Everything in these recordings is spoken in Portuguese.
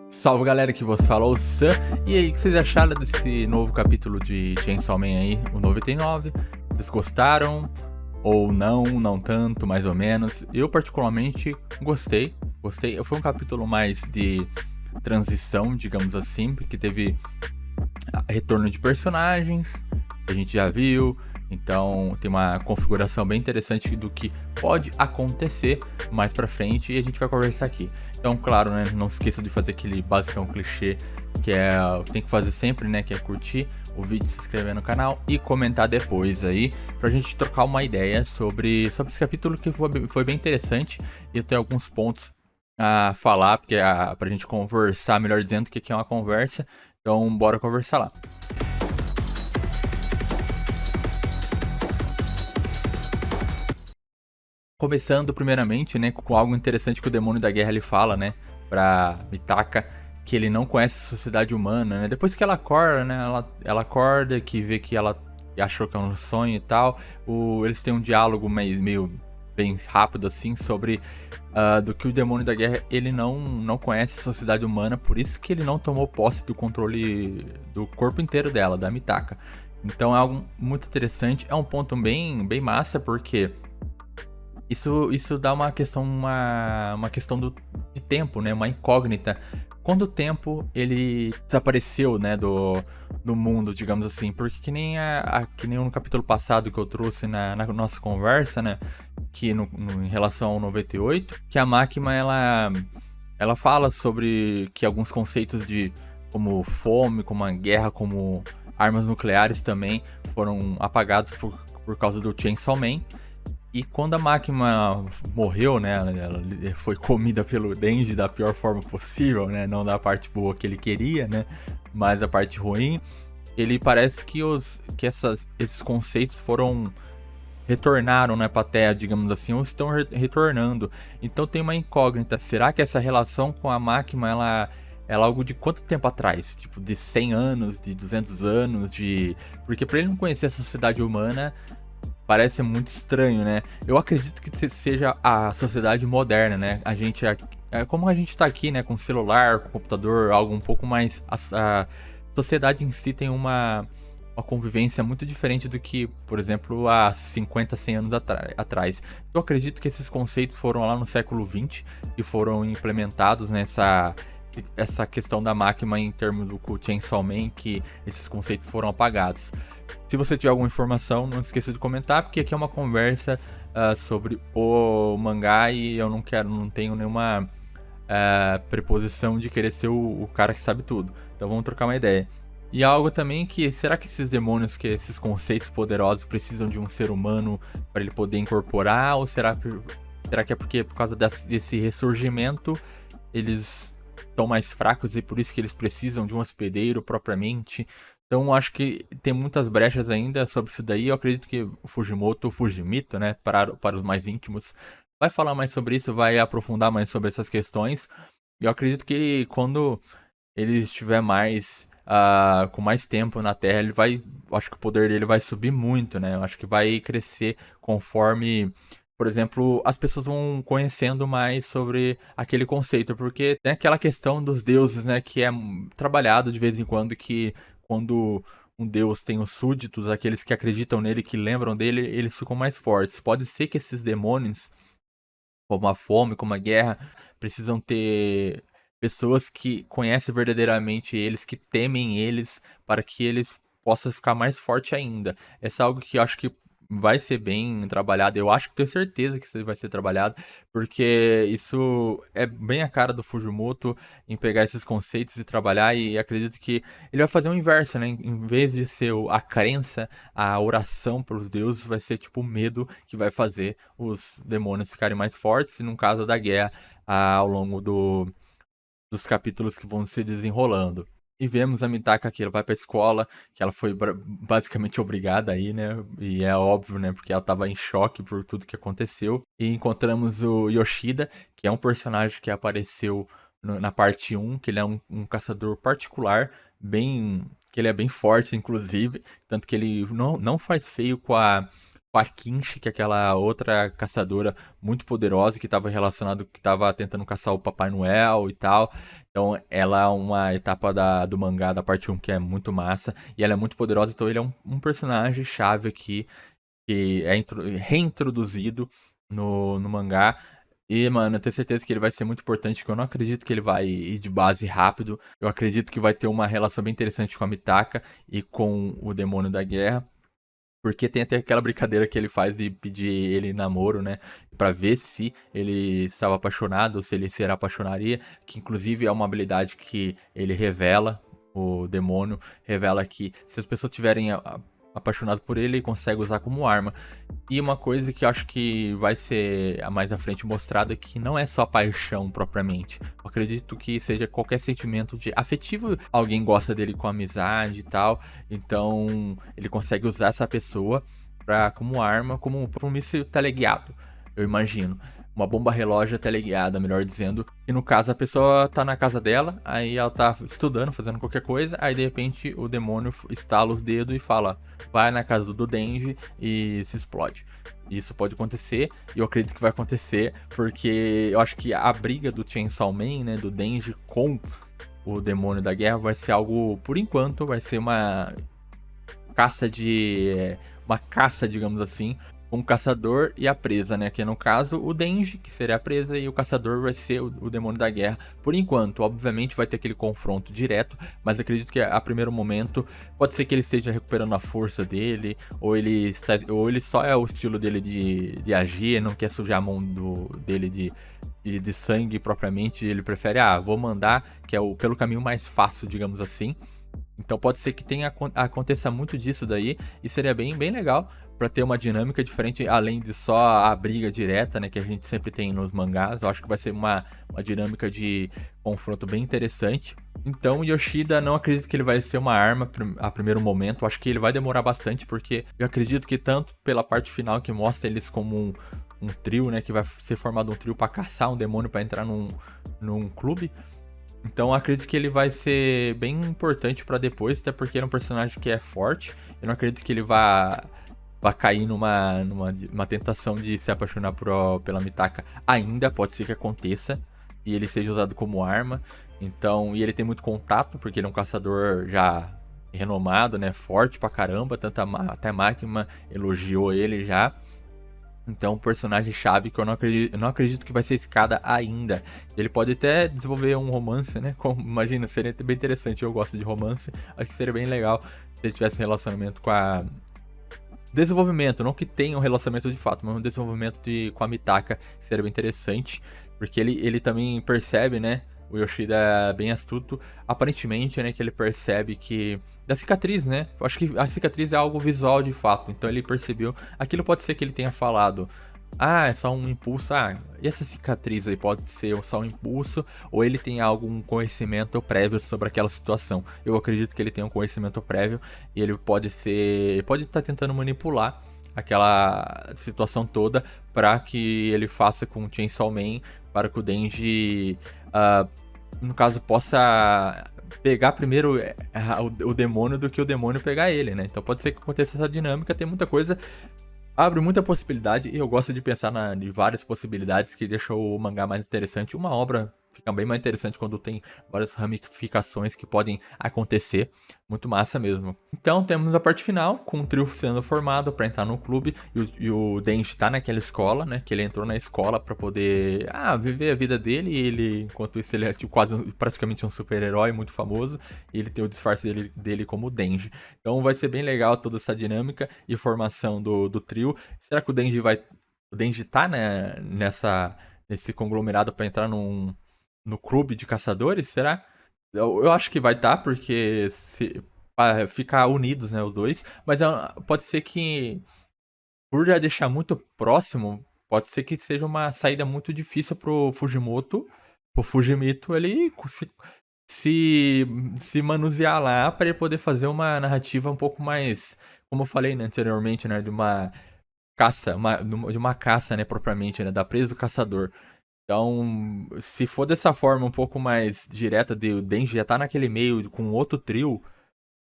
Salve galera, que vos fala o Sam. E aí, o que vocês acharam desse novo capítulo de Chainsaw Man aí, o 99? Vocês gostaram? Ou não, não tanto, mais ou menos? Eu particularmente gostei. Foi um capítulo mais de transição, digamos assim, porque teve retorno de personagens, que a gente já viu. Então tem uma configuração bem interessante do que pode acontecer mais pra frente e a gente vai conversar aqui. Então, claro, né, não esqueça de fazer aquele basicão clichê que tem que fazer sempre, né, que é curtir o vídeo, se inscrever no canal e comentar depois aí, pra gente trocar uma ideia sobre esse capítulo que foi bem interessante e eu tenho alguns pontos a falar, porque pra gente conversar, melhor dizendo, que aqui é uma conversa. Então, bora conversar lá. Começando primeiramente, né, com algo interessante que o demônio da guerra ele fala, né, pra Mitaka, que ele não conhece a sociedade humana, né? Depois que ela acorda, né, ela acorda, que vê que ela achou que é um sonho e tal, eles têm um diálogo meio bem rápido assim sobre do que o demônio da guerra ele não conhece a sociedade humana, por isso que ele não tomou posse do controle do corpo inteiro dela, da Mitaka. Então é algo muito interessante, é um ponto bem massa, porque isso dá uma questão de tempo, né? Uma incógnita. Quando o tempo ele desapareceu, né, do mundo, digamos assim, porque que nem no capítulo passado que eu trouxe na nossa conversa, né, que em relação ao 98, que a máquina ela fala sobre que alguns conceitos de como fome, como a guerra, como armas nucleares também foram apagados por causa do Chainsaw Man. E quando a máquina morreu, né, ela foi comida pelo Denji da pior forma possível, né, não da parte boa que ele queria, né, mas da parte ruim, ele parece que esses conceitos retornaram, né, pra Terra, digamos assim, ou estão retornando. Então tem uma incógnita, será que essa relação com a máquina, é algo de quanto tempo atrás? Tipo, de 100 anos, de 200 anos, Porque pra ele não conhecer a sociedade humana, parece muito estranho, né? Eu acredito que seja a sociedade moderna, né? Como a gente tá aqui, né? Com celular, com computador, algo um pouco mais. A sociedade em si tem uma convivência muito diferente do que, por exemplo, há 50, 100 anos atrás. Eu acredito que esses conceitos foram lá no século XX e foram implementados essa questão da máquina em termos do Chainsaw Man, que esses conceitos foram apagados. Se você tiver alguma informação, não esqueça de comentar, porque aqui é uma conversa sobre o mangá e eu não tenho nenhuma preposição de querer ser o cara que sabe tudo. Então vamos trocar uma ideia. E algo também que, será que esses demônios, que esses conceitos poderosos precisam de um ser humano para ele poder incorporar? Ou será que é porque por causa desse ressurgimento eles estão mais fracos e por isso que eles precisam de um hospedeiro propriamente? Então acho que tem muitas brechas ainda sobre isso daí. Eu acredito que o Fujimoto, né, para os mais íntimos, vai falar mais sobre isso, vai aprofundar mais sobre essas questões. E eu acredito que quando ele estiver com mais tempo na Terra, acho que o poder dele vai subir muito, né? Eu acho que vai crescer conforme, por exemplo, as pessoas vão conhecendo mais sobre aquele conceito, porque tem aquela questão dos deuses, né, que é trabalhado de vez em quando, que quando um deus tem os súditos, aqueles que acreditam nele, que lembram dele, eles ficam mais fortes. Pode ser que esses demônios, como a fome, como a guerra, precisam ter pessoas que conhecem verdadeiramente eles, que temem eles, para que eles possam ficar mais forte ainda. Essa é algo que eu acho que vai ser bem trabalhado. Eu acho que tenho certeza que isso vai ser trabalhado, porque isso é bem a cara do Fujimoto em pegar esses conceitos e trabalhar, e acredito que ele vai fazer o inverso, né? Em vez de ser a crença, a oração para os deuses, vai ser tipo o medo que vai fazer os demônios ficarem mais fortes, e no caso da guerra, ao longo dos capítulos que vão se desenrolando. E vemos a Mitaka que ela vai pra escola, que ela foi basicamente obrigada aí, né? E é óbvio, né? Porque ela tava em choque por tudo que aconteceu. E encontramos o Yoshida, que é um personagem que apareceu na parte 1, que ele é um caçador particular, que ele é bem forte, inclusive. Tanto que ele não faz feio com a Kinshi, que é aquela outra caçadora muito poderosa que estava relacionado, que estava tentando caçar o Papai Noel e tal. Então ela é uma etapa do mangá da parte 1 que é muito massa e ela é muito poderosa, então ele é um personagem chave aqui que é reintroduzido no mangá. E, mano, eu tenho certeza que ele vai ser muito importante, que eu não acredito que ele vai ir de base rápido. Eu acredito que vai ter uma relação bem interessante com a Mitaka e com o Demônio da Guerra. Porque tem até aquela brincadeira que ele faz de pedir ele em namoro, né? Pra ver se ele estava apaixonado, ou se ele se apaixonaria. Que inclusive é uma habilidade que ele revela, o demônio revela que se as pessoas tiverem apaixonado por ele, ele consegue usar como arma. E uma coisa que eu acho que vai ser mais à frente mostrada é que não é só paixão propriamente. Eu acredito que seja qualquer sentimento de afetivo. Alguém gosta dele com amizade e tal. Então ele consegue usar essa pessoa como arma, como um míssil teleguiado. Eu imagino. Uma bomba relógio teleguiada, melhor dizendo. E no caso a pessoa tá na casa dela, aí ela tá estudando, fazendo qualquer coisa, aí de repente o demônio estala os dedos e fala: vai na casa do Denji e se explode. Isso pode acontecer, e eu acredito que vai acontecer, porque eu acho que a briga do Chainsaw Man, né, do Denji com o demônio da guerra vai ser algo, por enquanto, vai ser uma caça, digamos assim, com o caçador e a presa, né? Que no caso o Denji, que seria a presa, e o caçador vai ser o demônio da guerra. Por enquanto, obviamente vai ter aquele confronto direto, mas acredito que a primeiro momento pode ser que ele esteja recuperando a força dele, ou ele só é o estilo dele de agir, não quer sujar a mão dele de sangue propriamente, ele prefere, vou mandar, que é pelo caminho mais fácil, digamos assim. Então pode ser que aconteça muito disso daí, e seria bem, bem legal para ter uma dinâmica diferente, além de só a briga direta, né, que a gente sempre tem nos mangás. Eu acho que vai ser uma dinâmica de confronto bem interessante. Então Yoshida, não acredito que ele vai ser uma arma a primeiro momento. Eu acho que ele vai demorar bastante, porque eu acredito que tanto pela parte final que mostra eles como um trio, né, que vai ser formado um trio para caçar um demônio para entrar num clube. Então eu acredito que ele vai ser bem importante pra depois, até porque ele é um personagem que é forte. Eu não acredito que ele vá cair numa tentação de se apaixonar pela Mitaka ainda. Pode ser que aconteça e ele seja usado como arma. Então, e ele tem muito contato, porque ele é um caçador já renomado, né? Forte pra caramba. Até a Máquina elogiou ele já. Então, um personagem-chave que eu não acredito que vai ser escada ainda. Ele pode até desenvolver um romance, né? Imagina, seria bem interessante. Eu gosto de romance. Acho que seria bem legal se ele tivesse um relacionamento com a. Desenvolvimento, não que tenha um relacionamento de fato, mas um desenvolvimento com a Mitaka seria bem interessante. Porque ele também percebe, né? O Yoshida é bem astuto. Aparentemente, né? Que ele percebe que. Da cicatriz, né? Eu acho que a cicatriz é algo visual de fato. Então ele percebeu. Aquilo pode ser que ele tenha falado: é só um impulso. E essa cicatriz aí pode ser só um impulso, ou ele tem algum conhecimento prévio sobre aquela situação. Eu acredito que ele tem um conhecimento prévio e ele pode estar tentando manipular aquela situação toda para que ele faça com o Chainsaw Man, para que o Denji, no caso, possa pegar primeiro o demônio do que o demônio pegar ele, né? Então pode ser que aconteça essa dinâmica, tem muita coisa. Abre muita possibilidade, e eu gosto de pensar em várias possibilidades que deixam o mangá mais interessante. Uma obra fica bem mais interessante quando tem várias ramificações que podem acontecer. Muito massa mesmo. Então temos a parte final, com o trio sendo formado para entrar no clube, e o Denji tá naquela escola, né? Que ele entrou na escola para poder viver a vida dele, e ele, enquanto isso, ele é tipo, praticamente um super-herói muito famoso, e ele tem o disfarce dele como o Denji. Então vai ser bem legal toda essa dinâmica e formação do trio. Será que o Denji tá, né, nesse conglomerado para entrar no clube de caçadores? Será? Eu acho que vai estar, porque para ficar unidos, né, os dois. Mas pode ser que, por já deixar muito próximo, pode ser que seja uma saída muito difícil pro Fujimoto. O Fujimito, ele se manusear lá para ele poder fazer uma narrativa um pouco mais, como eu falei, né, anteriormente, né, de uma caça, de uma caça, né, propriamente, né, da presa do caçador. Então, se for dessa forma um pouco mais direta, de o Denji já tá naquele meio com outro trio,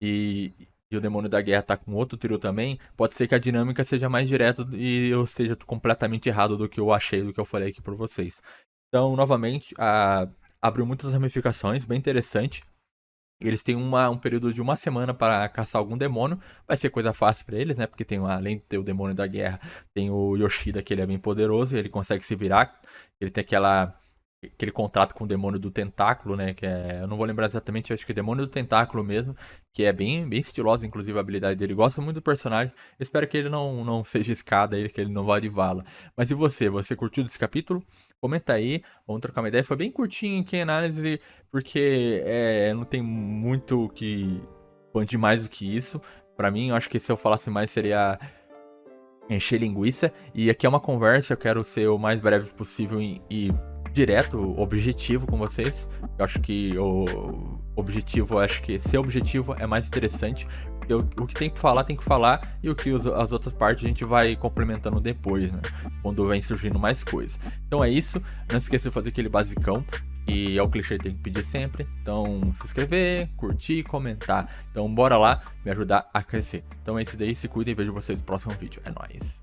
e e o demônio da guerra tá com outro trio também, pode ser que a dinâmica seja mais direta e eu esteja completamente errado do que eu achei, do que eu falei aqui pra vocês. Então, novamente, abriu muitas ramificações, bem interessante. Eles têm um período de uma semana para caçar algum demônio. Vai ser coisa fácil para eles, né? Porque tem, além de ter o demônio da guerra, tem o Yoshida, que ele é bem poderoso e ele consegue se virar. Ele tem aquele contrato com o demônio do tentáculo, né? Que é, eu não vou lembrar exatamente, acho que é o demônio do tentáculo mesmo. Que é bem estilosa, inclusive, a habilidade dele. Gosto muito do personagem. Espero que ele não seja escada, que ele não vá de vala. Mas e você? Você curtiu desse capítulo? Comenta aí, vamos trocar uma ideia. Foi bem curtinho aqui a análise, porque não tem muito que expandir mais do que isso. Pra mim, eu acho que se eu falasse mais seria encher linguiça. E aqui é uma conversa, eu quero ser o mais breve possível e direto, objetivo com vocês. Eu acho que ser objetivo é mais interessante. O que tem que falar, tem que falar, e o que as outras partes a gente vai complementando depois, né? Quando vem surgindo mais coisas. Então é isso, não se esqueça de fazer aquele basicão, e é o clichê que tem que pedir sempre. Então, se inscrever, curtir, comentar. Então, bora lá me ajudar a crescer. Então é isso daí, se cuidem e vejo vocês no próximo vídeo. É nóis!